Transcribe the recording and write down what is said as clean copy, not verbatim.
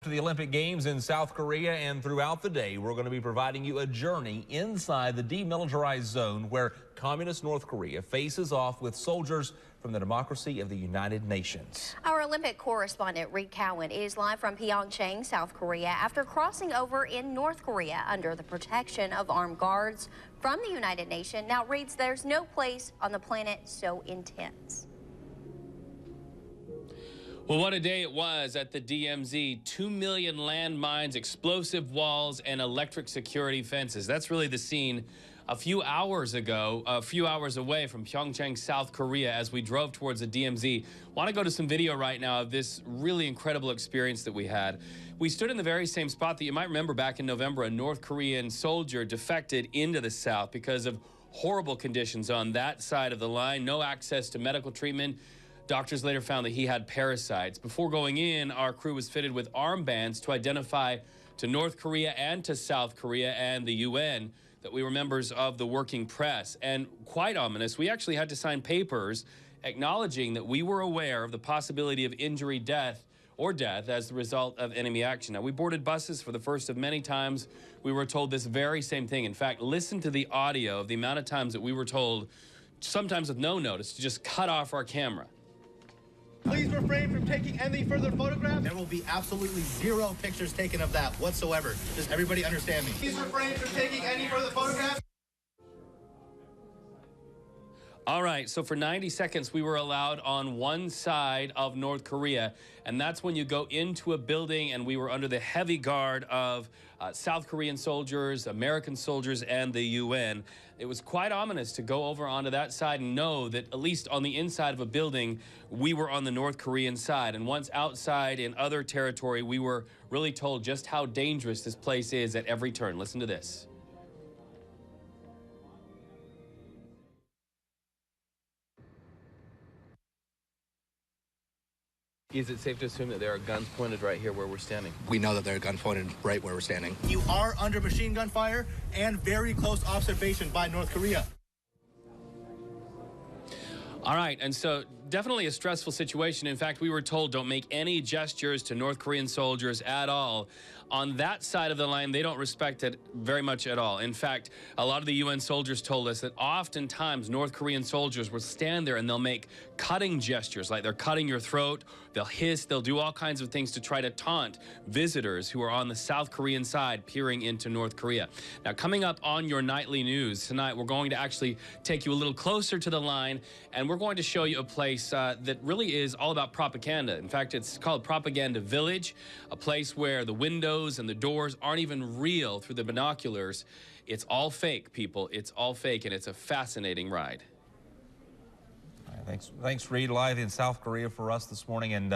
To the Olympic Games in South Korea, and throughout the day, we're going to be providing you a journey inside the demilitarized zone where communist North Korea faces off with soldiers from the democracy of the United Nations. Our Olympic correspondent Reed Cowan is live from Pyeongchang, South Korea, after crossing over in North Korea under the protection of armed guards from the United Nations. Now, Reed, there's no place on the planet so intense. Well, what a day it was at the DMZ. 2 million landmines, explosive walls, and electric security fences. That's really the scene a few hours ago, a few hours away from Pyeongchang, South Korea, as we drove towards the DMZ. Want to go to some video right now of this really incredible experience that we had. We stood in the very same spot that you might remember back in November. A North Korean soldier defected into the South because of horrible conditions on that side of the line. No access to medical treatment. Doctors later found that he had parasites. Before going in, our crew was fitted with armbands to identify to North Korea and to South Korea and the UN that we were members of the working press. And quite ominous, we actually had to sign papers acknowledging that we were aware of the possibility of injury, death as the result of enemy action. Now, we boarded buses for the first of many times. We were told this very same thing. In fact, listen to the audio of the amount of times that we were told, sometimes with no notice, to just cut off our camera. Please refrain from taking any further photographs. There will be absolutely zero pictures taken of that whatsoever. Does everybody understand me? Please refrain from taking any further photographs. All right, so for 90 seconds, we were allowed on one side of North Korea, and that's when you go into a building, and we were under the heavy guard of South Korean soldiers, American soldiers, and the UN. It was quite ominous to go over onto that side and know that at least on the inside of a building, we were on the North Korean side. And once outside in other territory, we were really told just how dangerous this place is at every turn. Listen to this. Is it safe to assume that there are guns pointed right here where we're standing? We know that there are guns pointed right where we're standing. You are under machine gun fire and very close observation by North Korea. All right, and so definitely a stressful situation. In fact, we were told don't make any gestures to North Korean soldiers at all. On that side of the line, they don't respect it very much at all. In fact, a lot of the UN soldiers told us that oftentimes North Korean soldiers will stand there and they'll make cutting gestures, like they're cutting your throat, they'll hiss, they'll do all kinds of things to try to taunt visitors who are on the South Korean side peering into North Korea. Now, coming up on your nightly news tonight, we're going to actually take you a little closer to the line, and we're going to show you a place that really is all about propaganda. In fact, it's called Propaganda Village, a place where the windows and the doors aren't even real through the binoculars. It's all fake, people. It's all fake, and it's a fascinating ride. All right, thanks, Reed. Live in South Korea for us this morning. And